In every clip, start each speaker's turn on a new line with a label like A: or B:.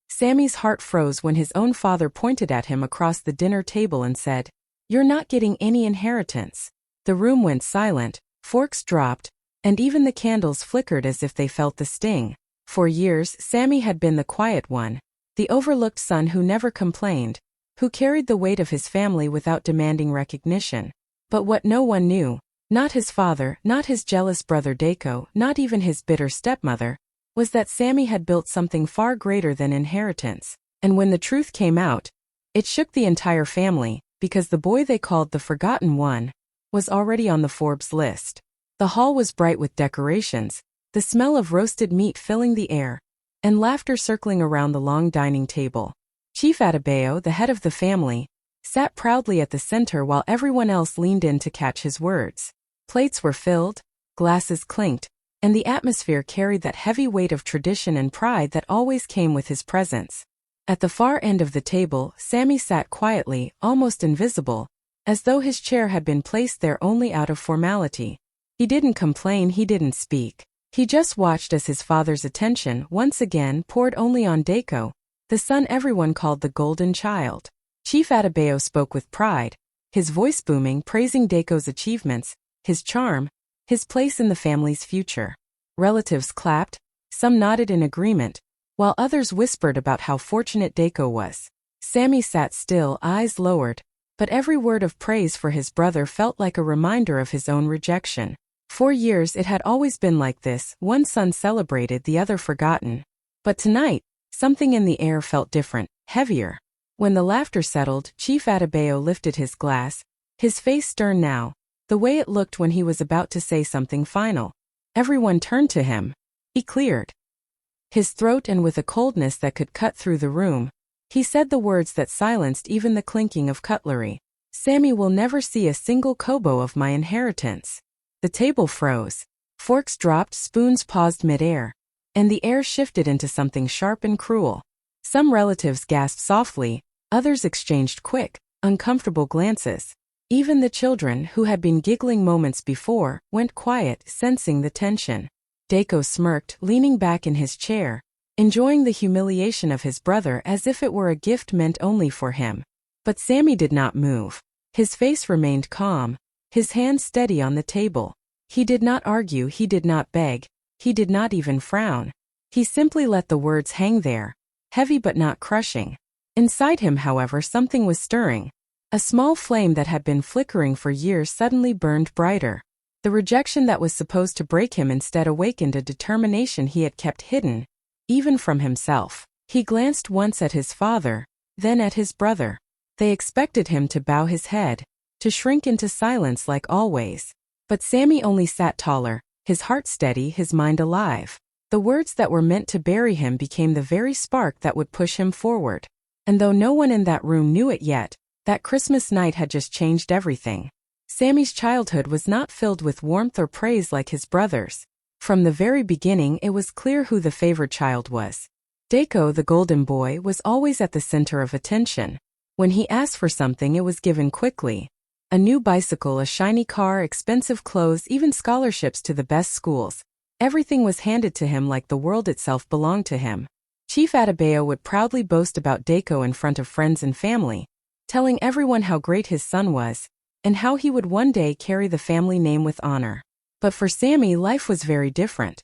A: Sammy's heart froze when his own father pointed at him across the dinner table and said, "You're not getting any inheritance." The room went silent, forks dropped, and even the candles flickered as if they felt the sting. For years, Sammy had been the quiet one, the overlooked son who never complained, who carried the weight of his family without demanding recognition. But what no one knew, not his father, not his jealous brother Dako, not even his bitter stepmother, was that Sammy had built something far greater than inheritance. And when the truth came out, it shook the entire family, because the boy they called the Forgotten One was already on the Forbes list. The hall was bright with decorations, the smell of roasted meat filling the air, and laughter circling around the long dining table. Chief Adebayo, the head of the family, sat proudly at the center while everyone else leaned in to catch his words. Plates were filled, glasses clinked, and the atmosphere carried that heavy weight of tradition and pride that always came with his presence. At the far end of the table, Sammy sat quietly, almost invisible, as though his chair had been placed there only out of formality. He didn't complain, he didn't speak. He just watched as his father's attention once again poured only on Dako, the son everyone called the Golden Child. Chief Adebayo spoke with pride, his voice booming, praising Dako's achievements, his charm, his place in the family's future. Relatives clapped, some nodded in agreement, while others whispered about how fortunate Dako was. Sammy sat still, eyes lowered, but every word of praise for his brother felt like a reminder of his own rejection. For years it had always been like this, one son celebrated, the other forgotten. But tonight, something in the air felt different, heavier. When the laughter settled, Chief Adebayo lifted his glass, his face stern now, the way it looked when he was about to say something final. Everyone turned to him. He cleared his throat, and with a coldness that could cut through the room, he said the words that silenced even the clinking of cutlery. "Sammy will never see a single kobo of my inheritance." The table froze. Forks dropped, spoons paused mid-air, and the air shifted into something sharp and cruel. Some relatives gasped softly, others exchanged quick, uncomfortable glances. Even the children, who had been giggling moments before, went quiet, sensing the tension. Dako smirked, leaning back in his chair, enjoying the humiliation of his brother as if it were a gift meant only for him. But Sammy did not move. His face remained calm, his hands steady on the table. He did not argue, he did not beg, he did not even frown. He simply let the words hang there, heavy but not crushing. Inside him, however, something was stirring. A small flame that had been flickering for years suddenly burned brighter. The rejection that was supposed to break him instead awakened a determination he had kept hidden, even from himself. He glanced once at his father, then at his brother. They expected him to bow his head, to shrink into silence like always. But Sammy only sat taller, his heart steady, his mind alive. The words that were meant to bury him became the very spark that would push him forward. And though no one in that room knew it yet, that Christmas night had just changed everything. Sammy's childhood was not filled with warmth or praise like his brother's. From the very beginning, it was clear who the favored child was. Dako, the golden boy, was always at the center of attention. When he asked for something, it was given quickly. A new bicycle, a shiny car, expensive clothes, even scholarships to the best schools. Everything was handed to him like the world itself belonged to him. Chief Adebayo would proudly boast about Dako in front of friends and family, telling everyone how great his son was, and how he would one day carry the family name with honor. But for Sammy, life was very different.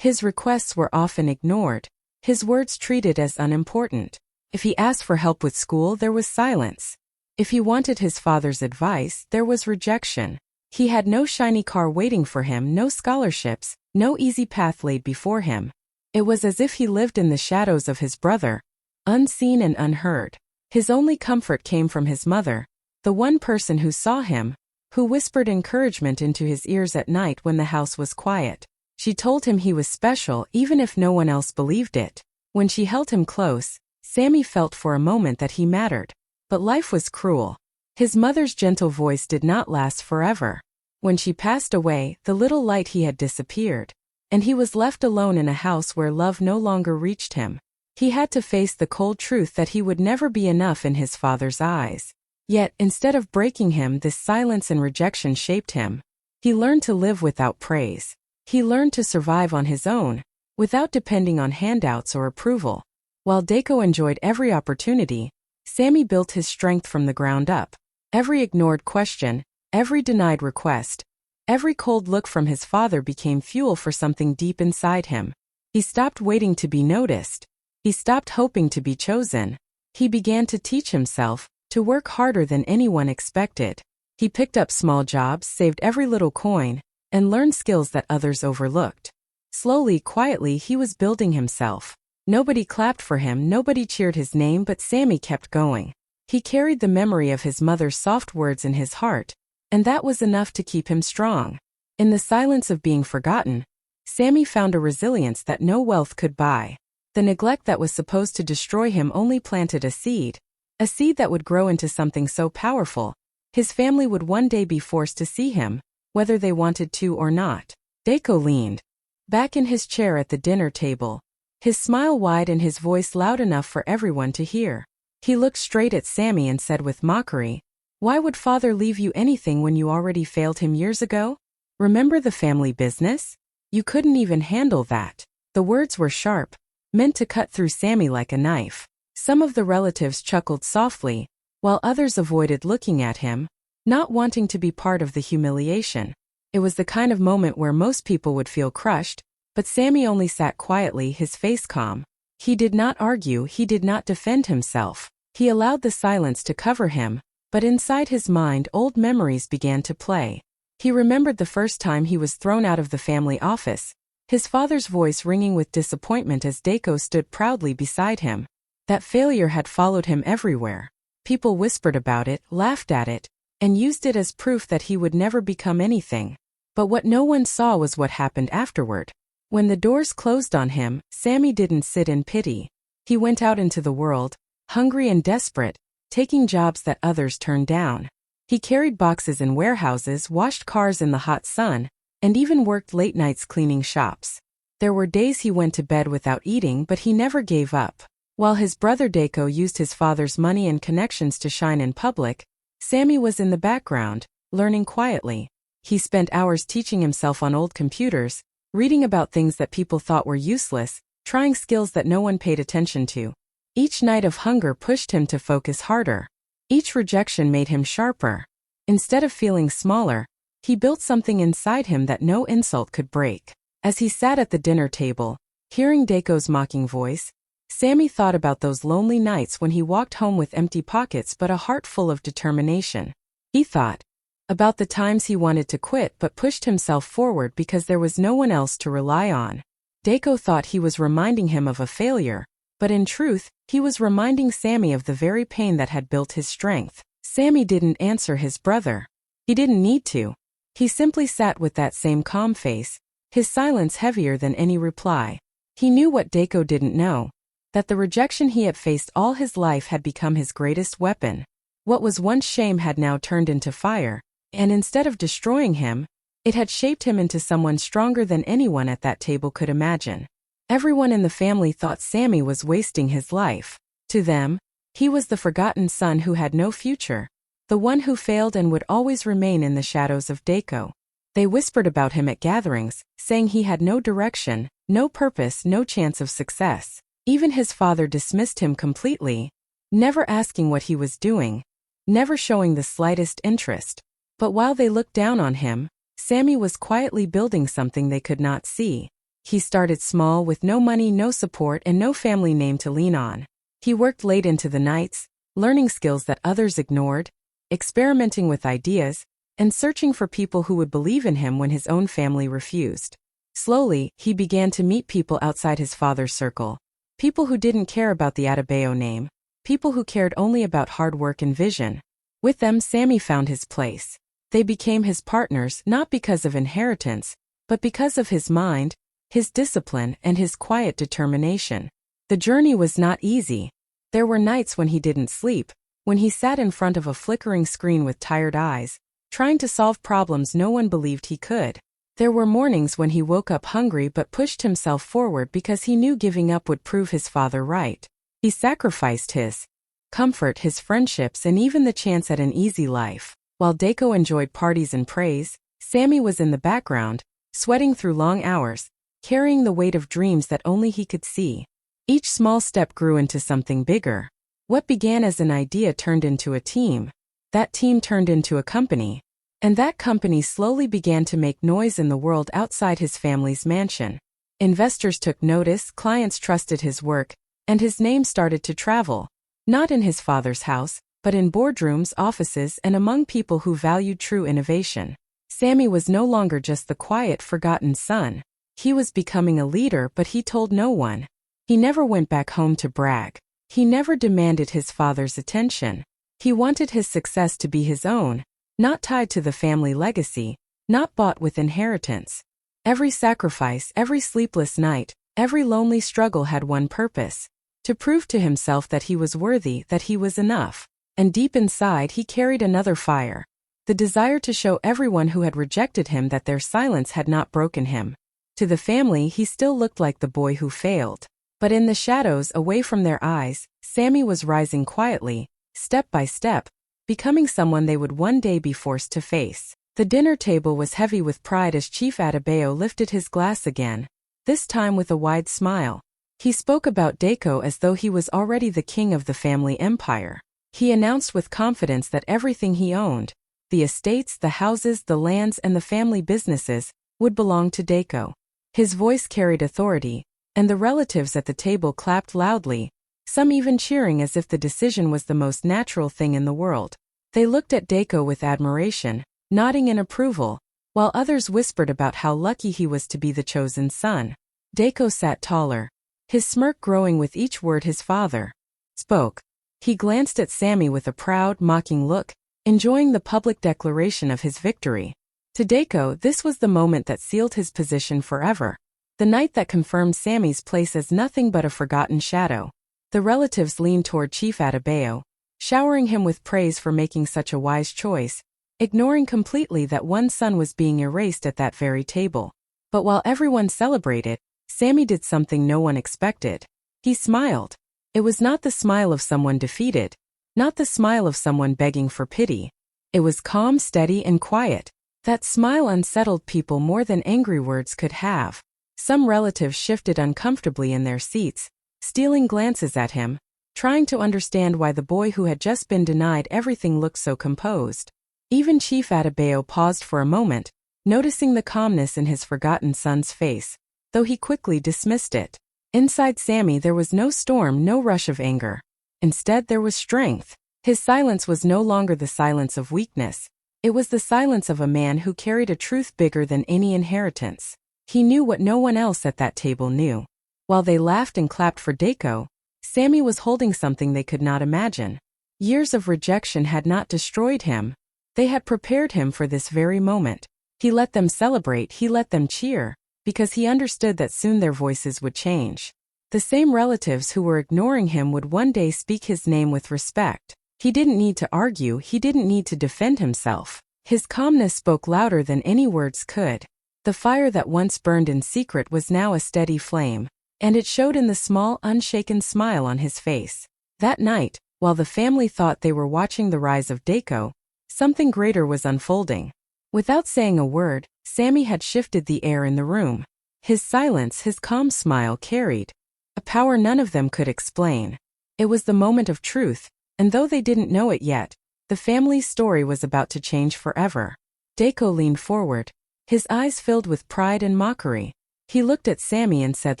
A: His requests were often ignored, his words treated as unimportant. If he asked for help with school, there was silence. If he wanted his father's advice, there was rejection. He had no shiny car waiting for him, no scholarships, no easy path laid before him. It was as if he lived in the shadows of his brother, unseen and unheard. His only comfort came from his mother, the one person who saw him, who whispered encouragement into his ears at night when the house was quiet. She told him he was special even if no one else believed it. When she held him close, Sammy felt for a moment that he mattered. But life was cruel. His mother's gentle voice did not last forever. When she passed away, the little light he had disappeared, and he was left alone in a house where love no longer reached him. He had to face the cold truth that he would never be enough in his father's eyes. Yet, instead of breaking him, this silence and rejection shaped him. He learned to live without praise. He learned to survive on his own, without depending on handouts or approval. While Deko enjoyed every opportunity, Sammy built his strength from the ground up. Every ignored question, every denied request, every cold look from his father became fuel for something deep inside him. He stopped waiting to be noticed. He stopped hoping to be chosen. He began to teach himself, to work harder than anyone expected. He picked up small jobs, saved every little coin, and learned skills that others overlooked. Slowly, quietly, he was building himself. Nobody clapped for him, nobody cheered his name, but Sammy kept going. He carried the memory of his mother's soft words in his heart, and that was enough to keep him strong. In the silence of being forgotten, Sammy found a resilience that no wealth could buy. The neglect that was supposed to destroy him only planted a seed that would grow into something so powerful. His family would one day be forced to see him, whether they wanted to or not. Deko leaned back in his chair at the dinner table, his smile wide and his voice loud enough for everyone to hear. He looked straight at Sammy and said with mockery, "Why would father leave you anything when you already failed him years ago? Remember the family business? You couldn't even handle that." The words were sharp, meant to cut through Sammy like a knife. Some of the relatives chuckled softly, while others avoided looking at him, not wanting to be part of the humiliation. It was the kind of moment where most people would feel crushed, but Sammy only sat quietly, his face calm. He did not argue, he did not defend himself. He allowed the silence to cover him, but inside his mind old memories began to play. He remembered the first time he was thrown out of the family office, his father's voice ringing with disappointment as Deko stood proudly beside him. That failure had followed him everywhere. People whispered about it, laughed at it, and used it as proof that he would never become anything. But what no one saw was what happened afterward. When the doors closed on him, Sammy didn't sit in pity. He went out into the world, hungry and desperate, taking jobs that others turned down. He carried boxes in warehouses, washed cars in the hot sun, and even worked late nights cleaning shops. There were days he went to bed without eating, but he never gave up. While his brother Deko used his father's money and connections to shine in public, Sammy was in the background, learning quietly. He spent hours teaching himself on old computers, reading about things that people thought were useless, trying skills that no one paid attention to. Each night of hunger pushed him to focus harder. Each rejection made him sharper. Instead of feeling smaller, he built something inside him that no insult could break. As he sat at the dinner table, hearing Deko's mocking voice, Sammy thought about those lonely nights when he walked home with empty pockets but a heart full of determination. He thought about the times he wanted to quit but pushed himself forward because there was no one else to rely on. Deko thought he was reminding him of a failure, but in truth, he was reminding Sammy of the very pain that had built his strength. Sammy didn't answer his brother. He didn't need to. He simply sat with that same calm face, his silence heavier than any reply. He knew what Deko didn't know, that the rejection he had faced all his life had become his greatest weapon. What was once shame had now turned into fire, and instead of destroying him, it had shaped him into someone stronger than anyone at that table could imagine. Everyone in the family thought Sammy was wasting his life. To them, he was the forgotten son who had no future, the one who failed and would always remain in the shadows of Deko. They whispered about him at gatherings, saying he had no direction, no purpose, no chance of success. Even his father dismissed him completely, never asking what he was doing, never showing the slightest interest. But while they looked down on him, Sammy was quietly building something they could not see. He started small with no money, no support, and no family name to lean on. He worked late into the nights, learning skills that others ignored, experimenting with ideas, and searching for people who would believe in him when his own family refused. Slowly, he began to meet people outside his father's circle. People who didn't care about the Adebayo name, people who cared only about hard work and vision. With them, Sammy found his place. They became his partners not because of inheritance, but because of his mind, his discipline, and his quiet determination. The journey was not easy. There were nights when he didn't sleep, when he sat in front of a flickering screen with tired eyes, trying to solve problems no one believed he could. There were mornings when he woke up hungry but pushed himself forward because he knew giving up would prove his father right. He sacrificed his comfort, his friendships, and even the chance at an easy life. While Deko enjoyed parties and praise, Sammy was in the background, sweating through long hours, carrying the weight of dreams that only he could see. Each small step grew into something bigger. What began as an idea turned into a team. That team turned into a company. And that company slowly began to make noise in the world outside his family's mansion. Investors took notice, clients trusted his work, and his name started to travel. Not in his father's house, but in boardrooms, offices, and among people who valued true innovation. Sammy was no longer just the quiet, forgotten son. He was becoming a leader, but he told no one. He never went back home to brag. He never demanded his father's attention. He wanted his success to be his own, not tied to the family legacy, not bought with inheritance. Every sacrifice, every sleepless night, every lonely struggle had one purpose: to prove to himself that he was worthy, that he was enough. And deep inside he carried another fire: the desire to show everyone who had rejected him that their silence had not broken him. To the family he still looked like the boy who failed. But in the shadows, away from their eyes, Sammy was rising quietly, step by step, becoming someone they would one day be forced to face. The dinner table was heavy with pride as Chief Adebayo lifted his glass again, this time with a wide smile. He spoke about Deko as though he was already the king of the family empire. He announced with confidence that everything he owned, the estates, the houses, the lands, and the family businesses, would belong to Deko. His voice carried authority, and the relatives at the table clapped loudly, some even cheering as if the decision was the most natural thing in the world. They looked at Deko with admiration, nodding in approval, while others whispered about how lucky he was to be the chosen son. Deko sat taller, his smirk growing with each word his father spoke. He glanced at Sammy with a proud, mocking look, enjoying the public declaration of his victory. To Deko, this was the moment that sealed his position forever, the night that confirmed Sammy's place as nothing but a forgotten shadow. The relatives leaned toward Chief Adebayo, showering him with praise for making such a wise choice, ignoring completely that one son was being erased at that very table. But while everyone celebrated, Sammy did something no one expected. He smiled. It was not the smile of someone defeated, not the smile of someone begging for pity. It was calm, steady, and quiet. That smile unsettled people more than angry words could have. Some relatives shifted uncomfortably in their seats, stealing glances at him, trying to understand why the boy who had just been denied everything looked so composed. Even Chief Adebayo paused for a moment, noticing the calmness in his forgotten son's face, though he quickly dismissed it. Inside Sammy there was no storm, no rush of anger. Instead there was strength. His silence was no longer the silence of weakness. It was the silence of a man who carried a truth bigger than any inheritance. He knew what no one else at that table knew. While they laughed and clapped for Deko, Sammy was holding something they could not imagine. Years of rejection had not destroyed him. They had prepared him for this very moment. He let them celebrate, he let them cheer, because he understood that soon their voices would change. The same relatives who were ignoring him would one day speak his name with respect. He didn't need to argue, he didn't need to defend himself. His calmness spoke louder than any words could. The fire that once burned in secret was now a steady flame, and it showed in the small, unshaken smile on his face. That night, while the family thought they were watching the rise of Deko, something greater was unfolding. Without saying a word, Sammy had shifted the air in the room. His silence, his calm smile carried a power none of them could explain. It was the moment of truth, and though they didn't know it yet, the family's story was about to change forever. Deko leaned forward, his eyes filled with pride and mockery. He looked at Sammy and said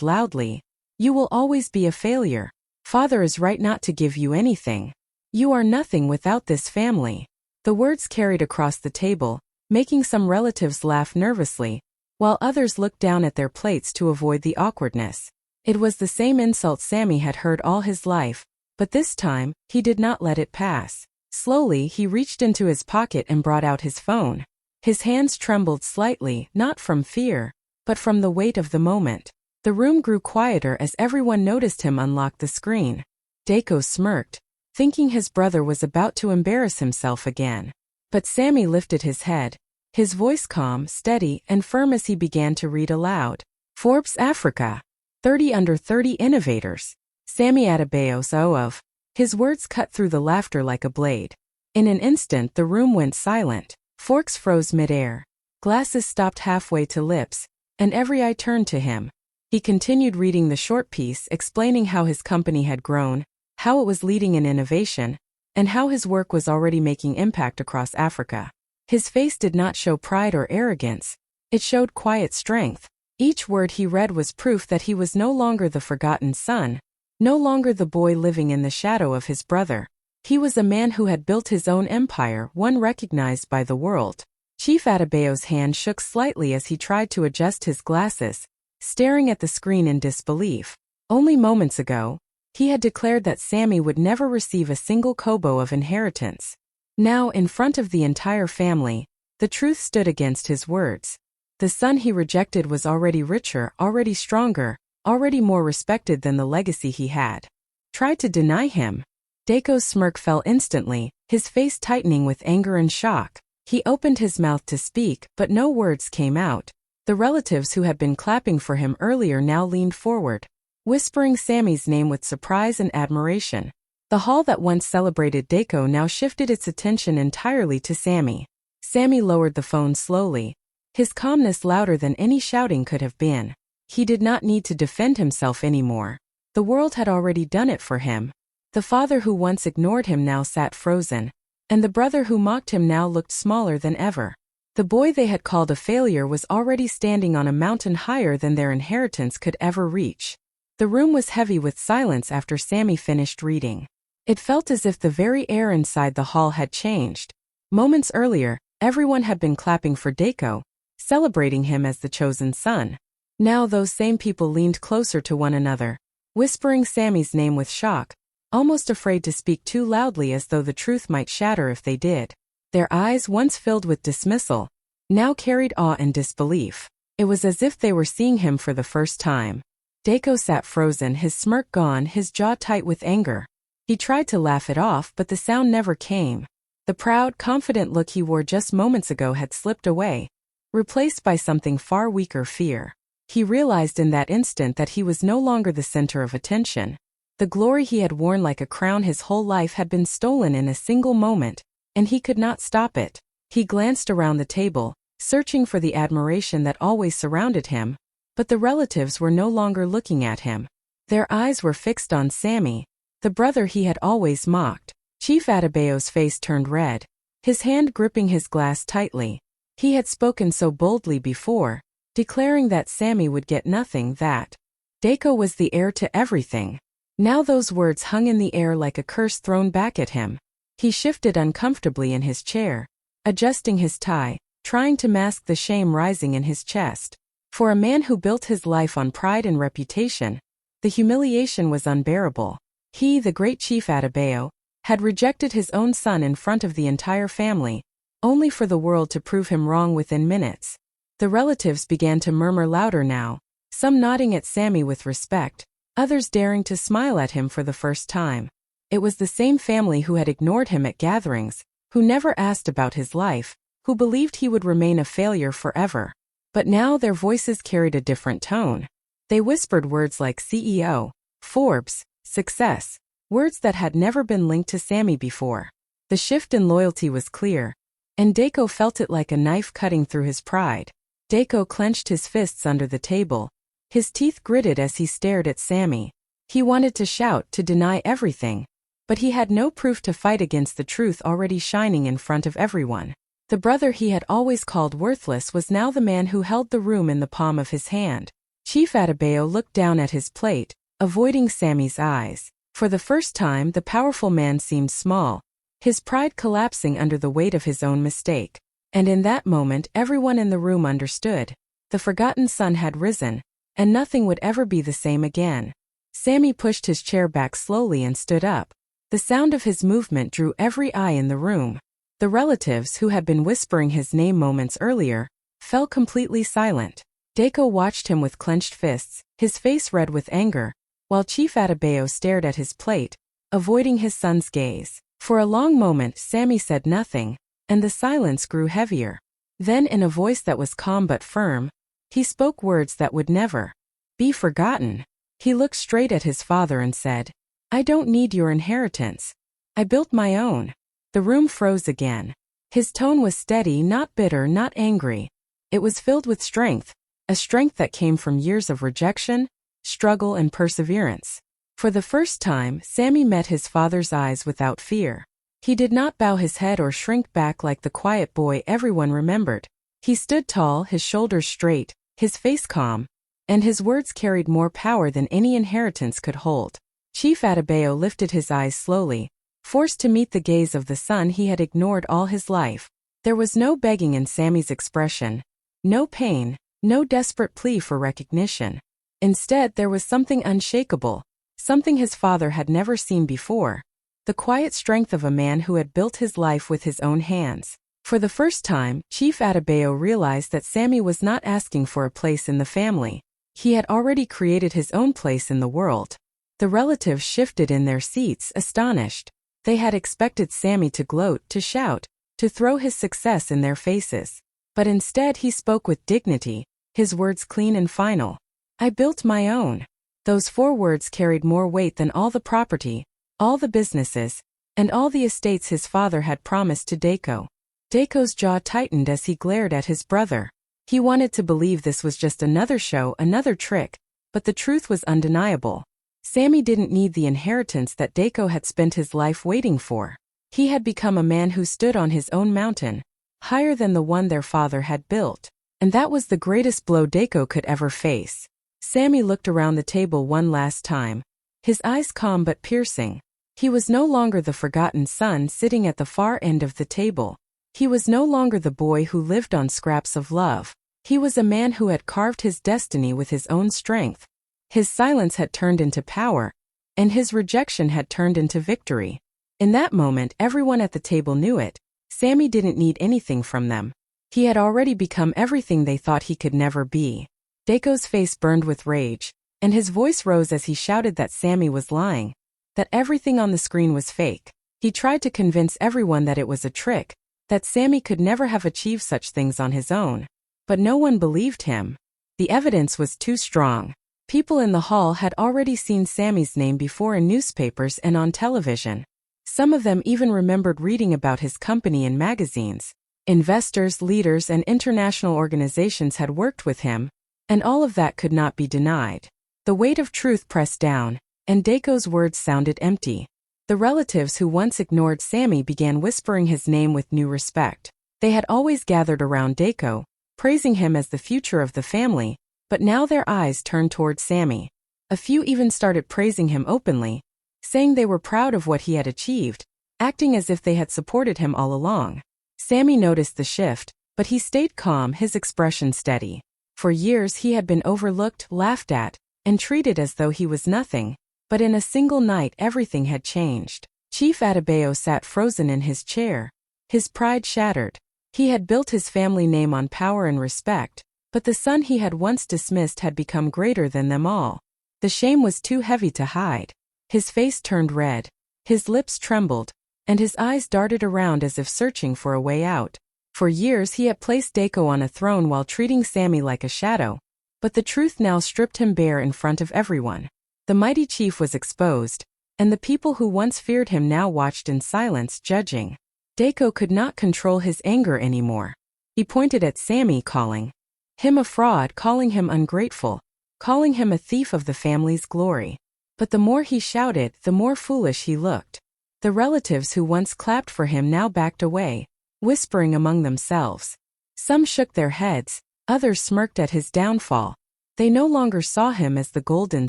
A: loudly, "You will always be a failure. Father is right not to give you anything. You are nothing without this family." The words carried across the table, making some relatives laugh nervously, while others looked down at their plates to avoid the awkwardness. It was the same insult Sammy had heard all his life, but this time, he did not let it pass. Slowly, he reached into his pocket and brought out his phone. His hands trembled slightly, not from fear, but from the weight of the moment. The room grew quieter as everyone noticed him unlock the screen. Deko smirked, thinking his brother was about to embarrass himself again. But Sammy lifted his head, his voice calm, steady, and firm as he began to read aloud. Forbes Africa. 30 under 30 innovators. Sammy Adebayo of. His words cut through the laughter like a blade. In an instant the room went silent. Forks froze midair. Glasses stopped halfway to lips, and every eye turned to him. He continued reading the short piece, explaining how his company had grown, how it was leading in innovation, and how his work was already making impact across Africa. His face did not show pride or arrogance. It showed quiet strength. Each word he read was proof that he was no longer the forgotten son, no longer the boy living in the shadow of his brother. He was a man who had built his own empire, one recognized by the world. Chief Adebayo's hand shook slightly as he tried to adjust his glasses, staring at the screen in disbelief. Only moments ago, he had declared that Sammy would never receive a single kobo of inheritance. Now, in front of the entire family, the truth stood against his words. The son he rejected was already richer, already stronger, already more respected than the legacy he had. Tried to deny him. Dako's smirk fell instantly, his face tightening with anger and shock. He opened his mouth to speak, but no words came out. The relatives who had been clapping for him earlier now leaned forward, whispering Sammy's name with surprise and admiration. The hall that once celebrated Dako now shifted its attention entirely to Sammy. Sammy lowered the phone slowly, his calmness louder than any shouting could have been. He did not need to defend himself anymore. The world had already done it for him. The father who once ignored him now sat frozen, and the brother who mocked him now looked smaller than ever. The boy they had called a failure was already standing on a mountain higher than their inheritance could ever reach. The room was heavy with silence after Sammy finished reading. It felt as if the very air inside the hall had changed. Moments earlier, everyone had been clapping for Dako, celebrating him as the chosen son. Now those same people leaned closer to one another, whispering Sammy's name with shock, almost afraid to speak too loudly as though the truth might shatter if they did. Their eyes, once filled with dismissal, now carried awe and disbelief. It was as if they were seeing him for the first time. Dako sat frozen, his smirk gone, his jaw tight with anger. He tried to laugh it off, but the sound never came. The proud, confident look he wore just moments ago had slipped away, replaced by something far weaker: fear. He realized in that instant that he was no longer the center of attention. The glory he had worn like a crown his whole life had been stolen in a single moment, and he could not stop it. He glanced around the table, searching for the admiration that always surrounded him, but the relatives were no longer looking at him. Their eyes were fixed on Sammy, the brother he had always mocked. Chief Adebayo's face turned red, his hand gripping his glass tightly. He had spoken so boldly before, declaring that Sammy would get nothing, that Dako was the heir to everything. Now those words hung in the air like a curse thrown back at him. He shifted uncomfortably in his chair, adjusting his tie, trying to mask the shame rising in his chest. For a man who built his life on pride and reputation, the humiliation was unbearable. He, the great Chief Adebayo, had rejected his own son in front of the entire family, only for the world to prove him wrong within minutes. The relatives began to murmur louder now, some nodding at Sammy with respect, others daring to smile at him for the first time. It was the same family who had ignored him at gatherings, who never asked about his life, who believed he would remain a failure forever. But now their voices carried a different tone. They whispered words like CEO, Forbes, success, words that had never been linked to Sammy before. The shift in loyalty was clear, and Dako felt it like a knife cutting through his pride. Dako clenched his fists under the table, his teeth gritted as he stared at Sammy. He wanted to shout, to deny everything, but he had no proof to fight against the truth already shining in front of everyone. The brother he had always called worthless was now the man who held the room in the palm of his hand. Chief Adebayo looked down at his plate, avoiding Sammy's eyes. For the first time, the powerful man seemed small, his pride collapsing under the weight of his own mistake. And in that moment, everyone in the room understood. The forgotten son had risen, and nothing would ever be the same again. Sammy pushed his chair back slowly and stood up. The sound of his movement drew every eye in the room. The relatives, who had been whispering his name moments earlier, fell completely silent. Dako watched him with clenched fists, his face red with anger, while Chief Adebayo stared at his plate, avoiding his son's gaze. For a long moment Sammy said nothing, and the silence grew heavier. Then, in a voice that was calm but firm, he spoke words that would never be forgotten. He looked straight at his father and said, "I don't need your inheritance. I built my own." The room froze again. His tone was steady, not bitter, not angry. It was filled with strength, a strength that came from years of rejection, struggle, and perseverance. For the first time, Sammy met his father's eyes without fear. He did not bow his head or shrink back like the quiet boy everyone remembered. He stood tall, his shoulders straight, his face calm, and his words carried more power than any inheritance could hold. Chief Adebayo lifted his eyes slowly, forced to meet the gaze of the son he had ignored all his life. There was no begging in Sammy's expression, no pain, no desperate plea for recognition. Instead, there was something unshakable, something his father had never seen before. The quiet strength of a man who had built his life with his own hands. For the first time, Chief Adebayo realized that Sammy was not asking for a place in the family. He had already created his own place in the world. The relatives shifted in their seats, astonished. They had expected Sammy to gloat, to shout, to throw his success in their faces. But instead he spoke with dignity, his words clean and final. "I built my own." Those 4 words carried more weight than all the property, all the businesses, and all the estates his father had promised to Deco. Deco's jaw tightened as he glared at his brother. He wanted to believe this was just another show, another trick, but the truth was undeniable. Sammy didn't need the inheritance that Deco had spent his life waiting for. He had become a man who stood on his own mountain, higher than the one their father had built. And that was the greatest blow Deco could ever face. Sammy looked around the table one last time, his eyes calm but piercing. He was no longer the forgotten son sitting at the far end of the table. He was no longer the boy who lived on scraps of love. He was a man who had carved his destiny with his own strength. His silence had turned into power, and his rejection had turned into victory. In that moment, everyone at the table knew it. Sammy didn't need anything from them. He had already become everything they thought he could never be. Deco's face burned with rage, and his voice rose as he shouted that Sammy was lying, that everything on the screen was fake. He tried to convince everyone that it was a trick, that Sammy could never have achieved such things on his own. But no one believed him. The evidence was too strong. People in the hall had already seen Sammy's name before in newspapers and on television. Some of them even remembered reading about his company in magazines. Investors, leaders, and international organizations had worked with him, and all of that could not be denied. The weight of truth pressed down, and Deco's words sounded empty. The relatives who once ignored Sammy began whispering his name with new respect. They had always gathered around Deco, praising him as the future of the family, but now their eyes turned toward Sammy. A few even started praising him openly, saying they were proud of what he had achieved, acting as if they had supported him all along. Sammy noticed the shift, but he stayed calm, his expression steady. For years he had been overlooked, laughed at, and treated as though he was nothing, but in a single night everything had changed. Chief Adebayo sat frozen in his chair, his pride shattered. He had built his family name on power and respect, but the son he had once dismissed had become greater than them all. The shame was too heavy to hide. His face turned red, his lips trembled, and his eyes darted around as if searching for a way out. For years he had placed Deco on a throne while treating Sammy like a shadow, but the truth now stripped him bare in front of everyone. The mighty chief was exposed, and the people who once feared him now watched in silence, judging. Deco could not control his anger anymore. He pointed at Sammy, calling him a fraud, calling him ungrateful, calling him a thief of the family's glory. But the more he shouted, the more foolish he looked. The relatives who once clapped for him now backed away, whispering among themselves. Some shook their heads, others smirked at his downfall. They no longer saw him as the golden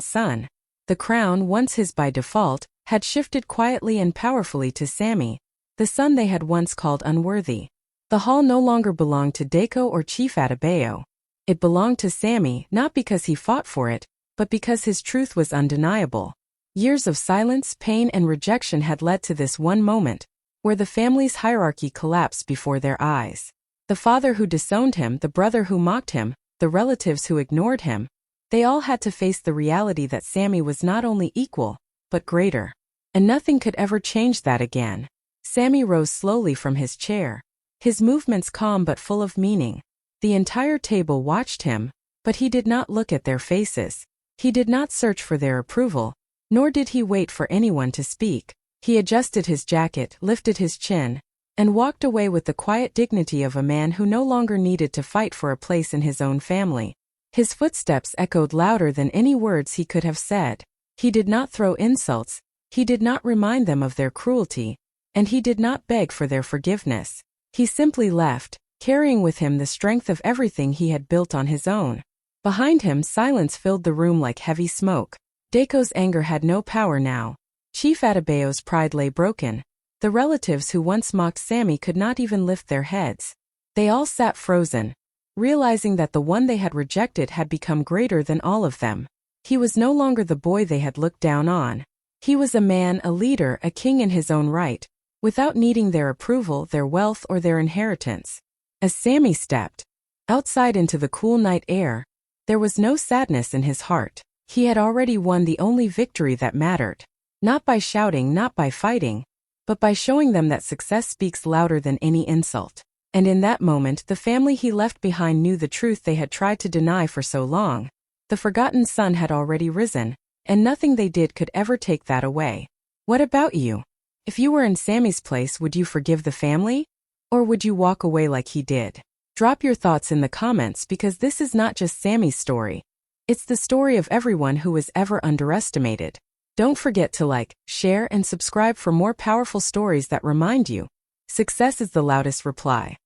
A: son. The crown, once his by default, had shifted quietly and powerfully to Sammy, the son they had once called unworthy. The hall no longer belonged to Deco or Chief Adebayo. It belonged to Sammy, not because he fought for it, but because his truth was undeniable. Years of silence, pain, and rejection had led to this one moment, where the family's hierarchy collapsed before their eyes. The father who disowned him, the brother who mocked him, the relatives who ignored him, they all had to face the reality that Sammy was not only equal, but greater. And nothing could ever change that again. Sammy rose slowly from his chair, his movements calm but full of meaning. The entire table watched him, but he did not look at their faces. He did not search for their approval, nor did he wait for anyone to speak. He adjusted his jacket, lifted his chin, and walked away with the quiet dignity of a man who no longer needed to fight for a place in his own family. His footsteps echoed louder than any words he could have said. He did not throw insults, he did not remind them of their cruelty, and he did not beg for their forgiveness. He simply left, carrying with him the strength of everything he had built on his own. Behind him, silence filled the room like heavy smoke. Dako's anger had no power now. Chief Adebayo's pride lay broken. The relatives who once mocked Sammy could not even lift their heads. They all sat frozen, realizing that the one they had rejected had become greater than all of them. He was no longer the boy they had looked down on. He was a man, a leader, a king in his own right, without needing their approval, their wealth, or their inheritance. As Sammy stepped outside into the cool night air, there was no sadness in his heart. He had already won the only victory that mattered. Not by shouting, not by fighting, but by showing them that success speaks louder than any insult. And in that moment, the family he left behind knew the truth they had tried to deny for so long. The forgotten sun had already risen, and nothing they did could ever take that away. What about you? If you were in Sammy's place, would you forgive the family? Or would you walk away like he did? Drop your thoughts in the comments, because this is not just Sammy's story. It's the story of everyone who was ever underestimated. Don't forget to like, share, and subscribe for more powerful stories that remind you, success is the loudest reply.